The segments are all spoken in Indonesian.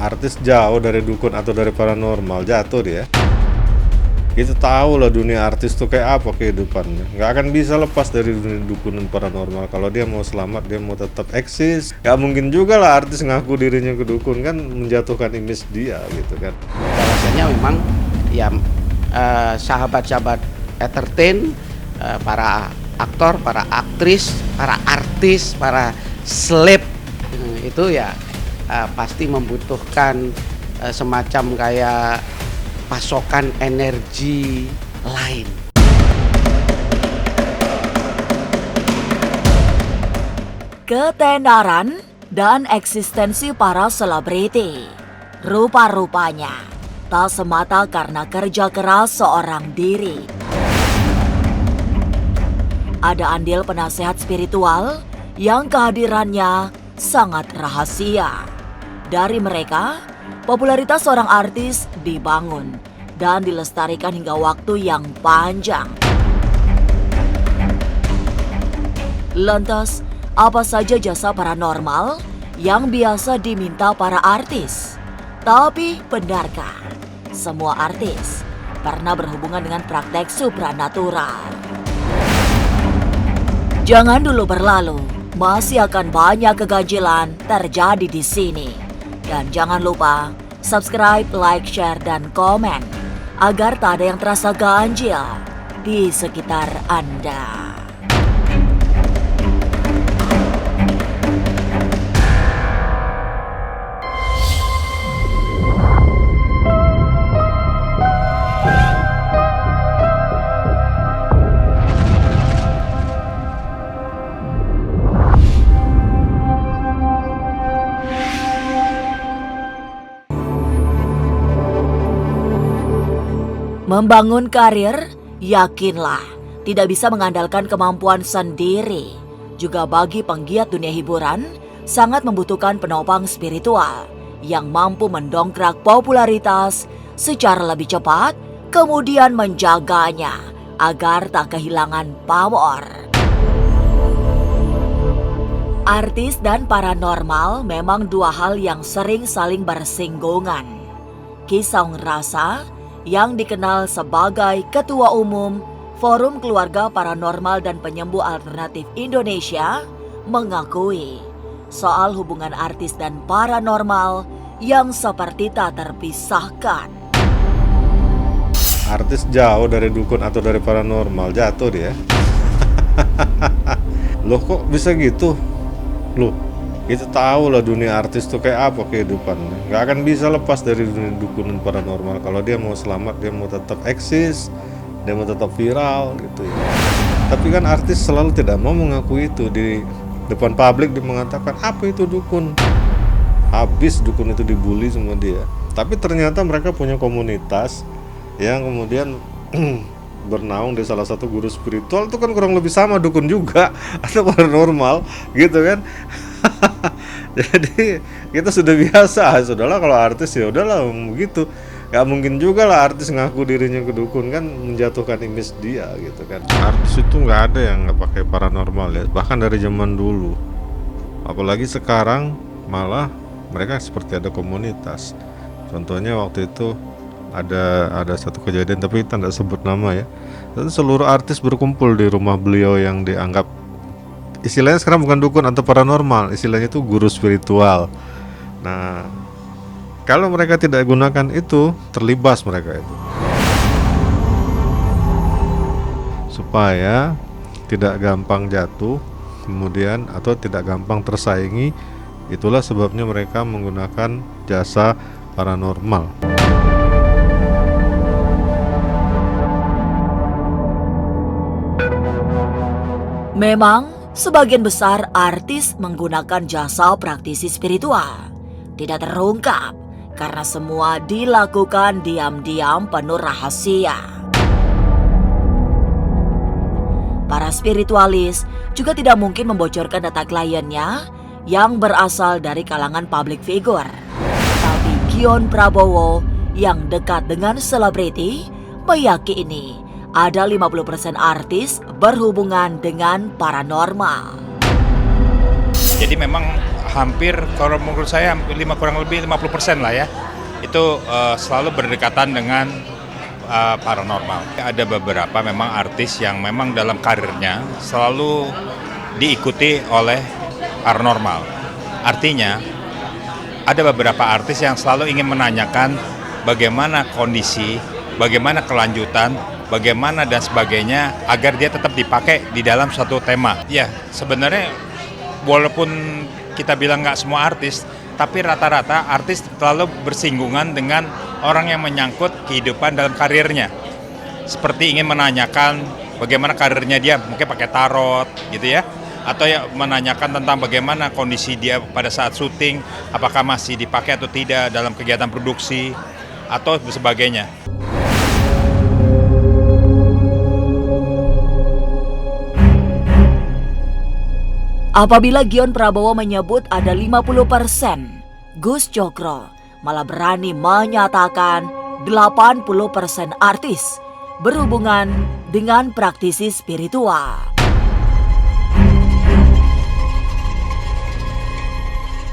artis jauh dari dukun atau dari paranormal, jatuh dia. Kita tahu lah dunia artis tuh kayak apa kehidupannya. Nggak akan bisa lepas dari dunia dukun dan paranormal. Kalau dia mau selamat, dia mau tetap eksis. Nggak mungkin juga lah artis ngaku dirinya ke dukun, kan menjatuhkan image dia gitu kan. Bahwasanya memang ya sahabat-sahabat entertain, para aktor, para aktris, para artis, para seleb itu ya pasti membutuhkan semacam kayak pasokan energi lain. Ketenaran dan eksistensi para selebriti rupa-rupanya tak semata karena kerja keras seorang diri. Ada andil penasehat spiritual yang kehadirannya sangat rahasia. Dari mereka, popularitas seorang artis dibangun dan dilestarikan hingga waktu yang panjang. Lantas, apa saja jasa paranormal yang biasa diminta para artis? Tapi benarkah semua artis pernah berhubungan dengan praktek supranatural? Jangan dulu berlalu, masih akan banyak keganjilan terjadi di sini. Dan jangan lupa subscribe, like, share, dan komen agar tak ada yang terasa ganjil di sekitar Anda. Membangun karir, yakinlah, tidak bisa mengandalkan kemampuan sendiri. Juga bagi penggiat dunia hiburan, sangat membutuhkan penopang spiritual yang mampu mendongkrak popularitas secara lebih cepat, kemudian menjaganya agar tak kehilangan pamor. Artis dan paranormal memang dua hal yang sering saling bersinggungan. Kisah Rasa yang dikenal sebagai Ketua Umum Forum Keluarga Paranormal dan Penyembuh Alternatif Indonesia mengakui soal hubungan artis dan paranormal yang seperti tak terpisahkan. Artis jauh dari dukun atau dari paranormal, jatuh dia. Loh kok bisa gitu? Loh, kita tahu lah dunia artis tuh kayak apa kehidupannya. Nggak akan bisa lepas dari dunia dukun dan paranormal. Kalau dia mau selamat, dia mau tetap eksis, dia mau tetap viral gitu ya. Tapi kan artis selalu tidak mau mengakui itu. Di depan publik dia mengatakan apa itu dukun. Habis dukun itu dibully sama dia. Tapi ternyata mereka punya komunitas yang kemudian bernaung di salah satu guru spiritual. Itu kan kurang lebih sama dukun juga atau paranormal gitu kan. Jadi kita sudah biasa, sudahlah kalau artis ya udahlah begitu. Gak mungkin juga lah artis ngaku dirinya ke dukun, kan menjatuhkan image dia gitu kan. Artis itu nggak ada yang nggak pakai paranormal ya, bahkan dari zaman dulu. Apalagi sekarang malah mereka seperti ada komunitas. Contohnya waktu itu ada satu kejadian, tapi kita nggak sebut nama ya. Dan seluruh artis berkumpul di rumah beliau yang dianggap, istilahnya sekarang bukan dukun atau paranormal, istilahnya itu guru spiritual. Nah, kalau mereka tidak gunakan itu, terlibas mereka itu. Supaya tidak gampang jatuh, kemudian atau tidak gampang tersaingi, itulah sebabnya mereka menggunakan jasa paranormal. Memang, sebagian besar artis menggunakan jasa praktisi spiritual. Tidak terungkap, karena semua dilakukan diam-diam penuh rahasia. Para spiritualis juga tidak mungkin membocorkan data kliennya yang berasal dari kalangan public figure. Tapi Gion Prabowo yang dekat dengan selebriti meyakini ada 50% artis berhubungan dengan paranormal. Jadi memang hampir kalau menurut saya kurang lebih 50% lah ya. Itu selalu berdekatan dengan paranormal. Ada beberapa memang artis yang memang dalam karirnya selalu diikuti oleh paranormal. Artinya ada beberapa artis yang selalu ingin menanyakan bagaimana kondisi, bagaimana kelanjutan, bagaimana dan sebagainya agar dia tetap dipakai di dalam suatu tema. Ya, sebenarnya walaupun kita bilang nggak semua artis, tapi rata-rata artis selalu bersinggungan dengan orang yang menyangkut kehidupan dalam karirnya. Seperti ingin menanyakan bagaimana karirnya dia, mungkin pakai tarot gitu ya. Atau ya menanyakan tentang bagaimana kondisi dia pada saat syuting, apakah masih dipakai atau tidak dalam kegiatan produksi, atau sebagainya. Apabila Gion Prabowo menyebut ada 50%, Gus Cokro malah berani menyatakan 80% artis berhubungan dengan praktisi spiritual.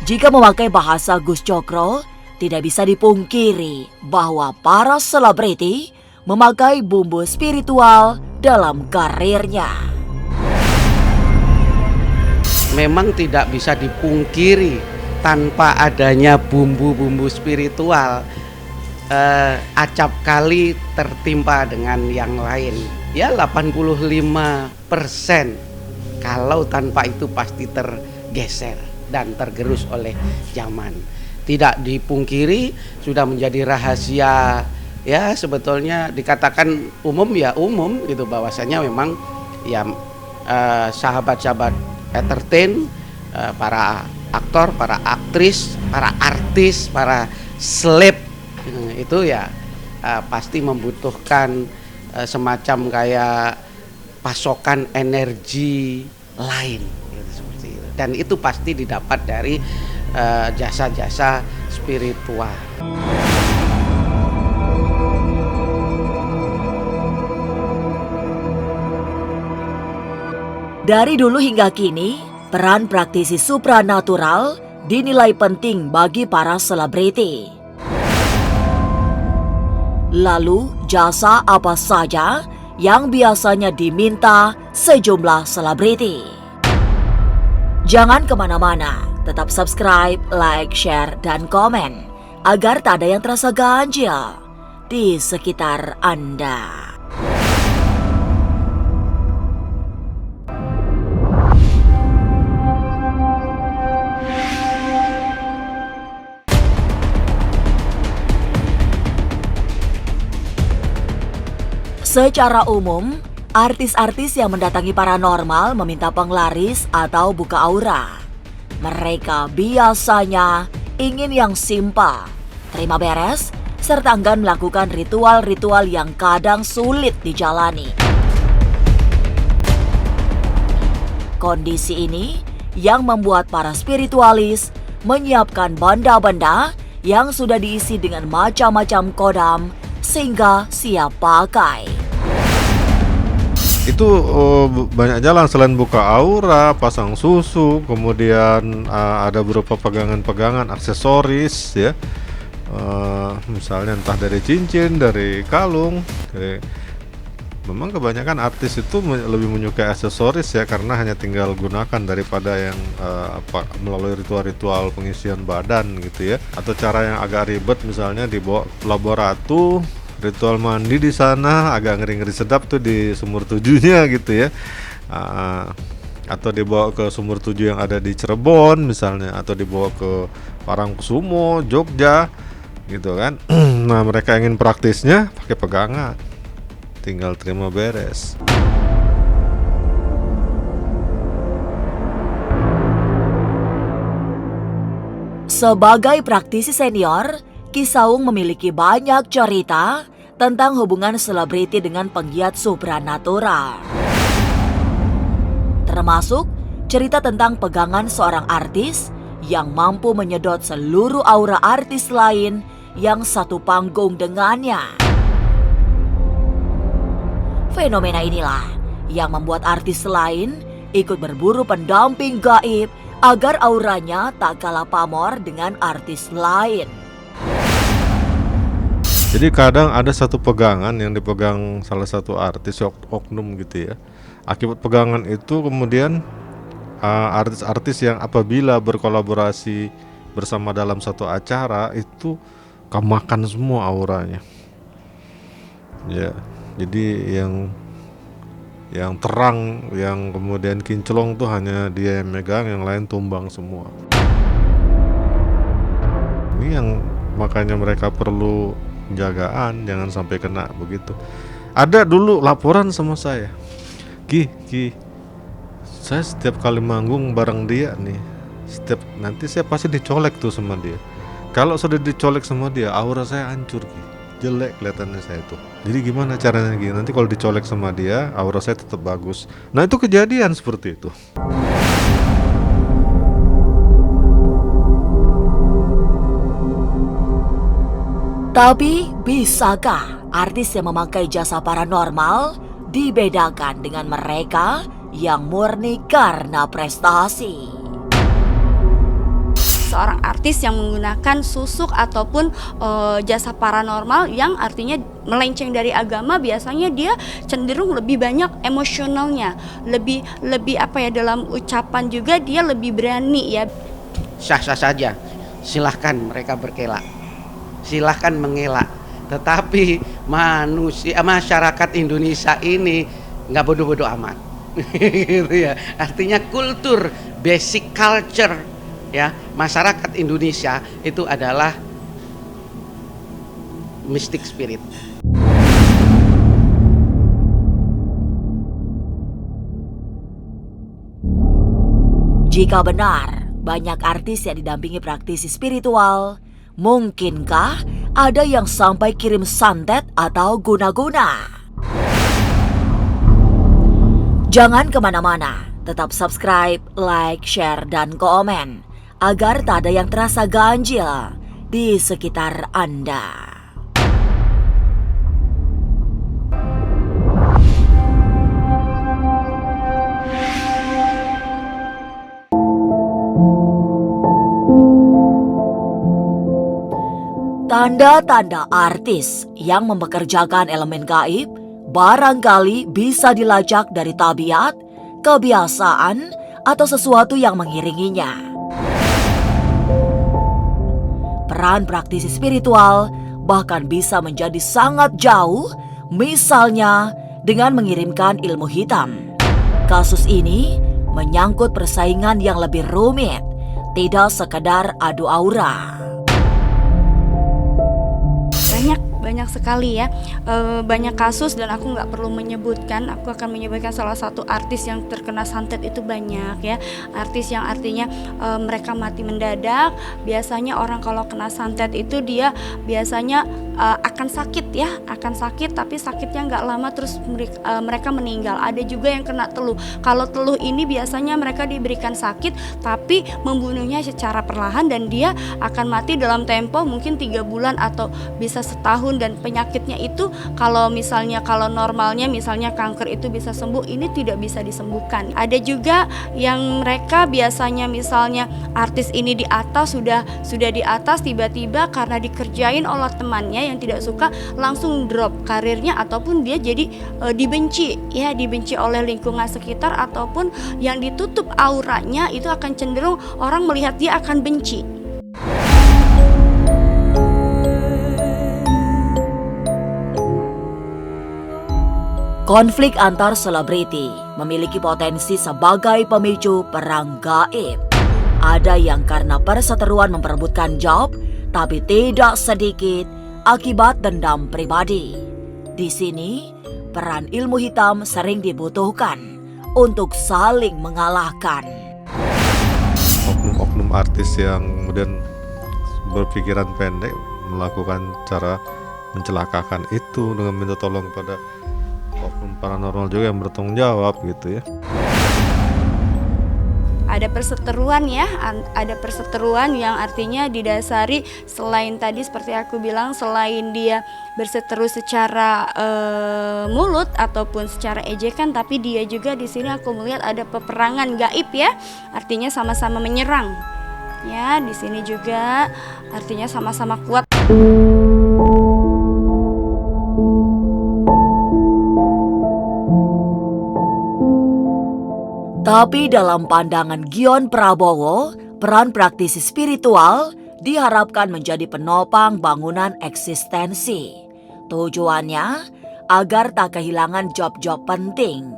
Jika memakai bahasa Gus Cokro, tidak bisa dipungkiri bahwa para selebriti memakai bumbu spiritual dalam karirnya. Memang tidak bisa dipungkiri tanpa adanya bumbu-bumbu spiritual, acap kali tertimpa dengan yang lain. Ya 85%, kalau tanpa itu pasti tergeser dan tergerus oleh zaman. Tidak dipungkiri, sudah menjadi rahasia ya, sebetulnya dikatakan umum ya umum gitu, bahwasanya memang ya sahabat-sahabat entertain, para aktor, para aktris, para artis, para seleb itu ya pasti membutuhkan semacam kayak pasokan energi lain gitu, seperti itu. Dan itu pasti didapat dari jasa-jasa spiritual. Dari dulu hingga kini, peran praktisi supranatural dinilai penting bagi para selebriti. Lalu, jasa apa saja yang biasanya diminta sejumlah selebriti? Jangan kemana-mana, tetap subscribe, like, share, dan komen agar tak ada yang terasa ganjil di sekitar Anda. Secara umum, artis-artis yang mendatangi paranormal meminta penglaris atau buka aura. Mereka biasanya ingin yang simpel, terima beres, serta enggan melakukan ritual-ritual yang kadang sulit dijalani. Kondisi ini yang membuat para spiritualis menyiapkan benda-benda yang sudah diisi dengan macam-macam kodam sehingga siap pakai. Itu banyak jalan selain buka aura, pasang susu, kemudian ada beberapa pegangan-pegangan aksesoris ya, misalnya entah dari cincin, dari kalung. Memang kebanyakan artis itu lebih menyukai aksesoris ya, karena hanya tinggal gunakan daripada yang melalui ritual-ritual pengisian badan gitu ya, atau cara yang agak ribet, misalnya dibawa laboratu, ritual mandi di sana agak ngeri-ngeri sedap tuh di Sumur Tujuhnya gitu ya, atau dibawa ke Sumur Tujuh yang ada di Cirebon misalnya, atau dibawa ke Parangkusumo, Jogja gitu kan. Nah, mereka ingin praktisnya pakai pegangan, tinggal terima beres. Sebagai praktisi senior, Ki Saung memiliki banyak cerita tentang hubungan selebriti dengan penggiat supranatural. Termasuk cerita tentang pegangan seorang artis yang mampu menyedot seluruh aura artis lain yang satu panggung dengannya. Fenomena inilah yang membuat artis lain ikut berburu pendamping gaib agar auranya tak kalah pamor dengan artis lain. Jadi kadang ada satu pegangan yang dipegang salah satu artis oknum gitu ya. Akibat pegangan itu kemudian artis-artis yang apabila berkolaborasi bersama dalam satu acara itu kemakan semua auranya. Ya, jadi yang terang, yang kemudian kinclong tuh hanya dia yang megang, yang lain tumbang semua. Ini yang makanya mereka perlu penjagaan, jangan sampai kena begitu. Ada dulu laporan sama saya, Ki, saya setiap kali manggung bareng dia nih, nanti saya pasti dicolek tuh sama dia. Kalau sudah dicolek sama dia, aura saya hancur, Ki. Jelek kelihatannya saya tuh. Jadi gimana caranya Ki? Nanti kalau dicolek sama dia, aura saya tetap bagus. Nah itu kejadian seperti itu. Tapi bisakah artis yang memakai jasa paranormal dibedakan dengan mereka yang murni karena prestasi? Seorang artis yang menggunakan susuk ataupun jasa paranormal yang artinya melenceng dari agama, biasanya dia cenderung lebih banyak emosionalnya, lebih dalam ucapan juga dia lebih berani ya. Sah-sah saja, silahkan mereka berkelak, silahkan mengelak. Tetapi masyarakat Indonesia ini nggak bodoh-bodoh amat, gitu ya. Artinya kultur, basic culture ya masyarakat Indonesia itu adalah mystic spirit. Jika benar banyak artis yang didampingi praktisi spiritual, mungkinkah ada yang sampai kirim santet atau guna-guna? Jangan kemana-mana, tetap subscribe, like, share, dan komen agar tak ada yang terasa ganjil di sekitar Anda. Tanda-tanda artis yang mempekerjakan elemen gaib barangkali bisa dilacak dari tabiat, kebiasaan, atau sesuatu yang mengiringinya. Peran praktisi spiritual bahkan bisa menjadi sangat jauh, misalnya dengan mengirimkan ilmu hitam. Kasus ini menyangkut persaingan yang lebih rumit, tidak sekedar adu aura. Banyak sekali ya, banyak kasus, dan aku nggak perlu menyebutkan. Aku akan menyebutkan salah satu artis yang terkena santet itu banyak ya. Artis yang artinya mereka mati mendadak. Biasanya orang kalau kena santet itu dia biasanya akan sakit ya, akan sakit, tapi sakitnya nggak lama terus mereka meninggal. Ada juga yang kena teluh. Kalau teluh ini biasanya mereka diberikan sakit tapi membunuhnya secara perlahan, dan dia akan mati dalam tempo mungkin 3 bulan atau bisa setahun. Dan penyakitnya itu kalau normalnya misalnya kanker itu bisa sembuh, ini tidak bisa disembuhkan. Ada juga yang mereka biasanya misalnya artis ini di atas sudah di atas, tiba-tiba karena dikerjain oleh temannya yang tidak suka langsung drop karirnya, ataupun dia jadi dibenci oleh lingkungan sekitar, ataupun yang ditutup auranya itu akan cenderung orang melihat dia akan benci. Konflik antar selebriti memiliki potensi sebagai pemicu perang gaib. Ada yang karena perseteruan memperebutkan job, tapi tidak sedikit akibat dendam pribadi. Di sini, peran ilmu hitam sering dibutuhkan untuk saling mengalahkan. Oknum-oknum artis yang kemudian berpikiran pendek melakukan cara mencelakakan itu dengan minta tolong pada oknum paranormal juga yang bertanggung jawab gitu ya. ada perseteruan ya, ada perseteruan yang artinya didasari selain tadi seperti aku bilang, selain dia berseteru secara mulut ataupun secara ejekan, tapi dia juga di sini aku melihat ada peperangan gaib ya, artinya sama-sama menyerang. Ya, di sini juga artinya sama-sama kuat. Tapi dalam pandangan Gion Prabowo, peran praktisi spiritual diharapkan menjadi penopang bangunan eksistensi. Tujuannya agar tak kehilangan job-job penting,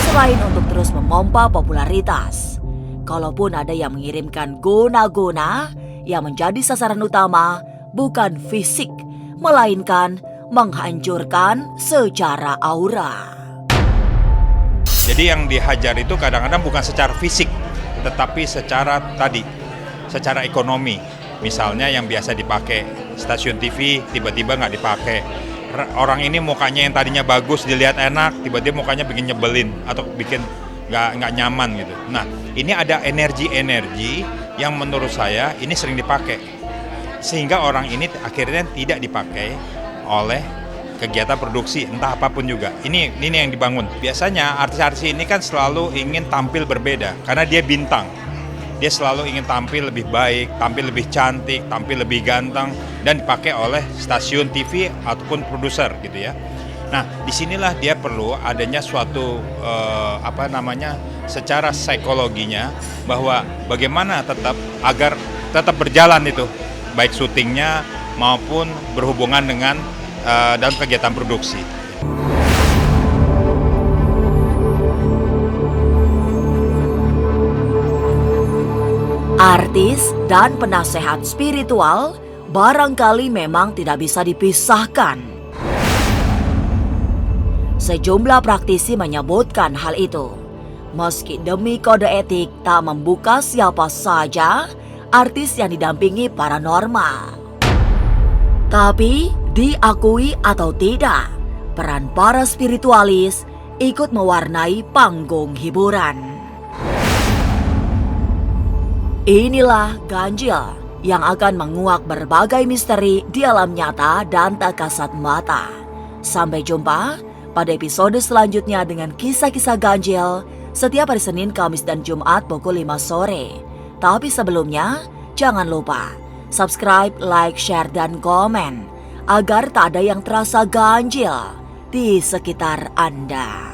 selain untuk terus memompa popularitas. Kalaupun ada yang mengirimkan guna-guna, yang menjadi sasaran utama bukan fisik, melainkan menghancurkan secara aura. Jadi yang dihajar itu kadang-kadang bukan secara fisik, tetapi secara ekonomi. Misalnya yang biasa dipakai stasiun TV, tiba-tiba nggak dipakai. Orang ini mukanya yang tadinya bagus, dilihat enak, tiba-tiba mukanya bikin nyebelin atau bikin nggak nyaman gitu. Nah, ini ada energi-energi yang menurut saya ini sering dipakai, sehingga orang ini akhirnya tidak dipakai oleh kegiatan produksi entah apapun juga. Ini yang dibangun. Biasanya artis-artis ini kan selalu ingin tampil berbeda karena dia bintang. Dia selalu ingin tampil lebih baik, tampil lebih cantik, tampil lebih ganteng, dan dipakai oleh stasiun TV ataupun produser gitu ya. Nah, disinilah dia perlu adanya suatu secara psikologinya bahwa bagaimana agar tetap berjalan itu, baik syutingnya maupun berhubungan dengan dalam kegiatan produksi. Artis dan penasehat spiritual barangkali memang tidak bisa dipisahkan. Sejumlah praktisi menyebutkan hal itu. Meski demi kode etik tak membuka siapa saja artis yang didampingi paranormal. Tapi diakui atau tidak, peran para spiritualis ikut mewarnai panggung hiburan. Inilah Ganjil yang akan menguak berbagai misteri di alam nyata dan tak kasat mata. Sampai jumpa pada episode selanjutnya dengan kisah-kisah ganjil setiap hari Senin, Kamis, dan Jumat pukul 5 sore. Tapi sebelumnya, jangan lupa subscribe, like, share, dan komen agar tak ada yang terasa ganjil di sekitar Anda.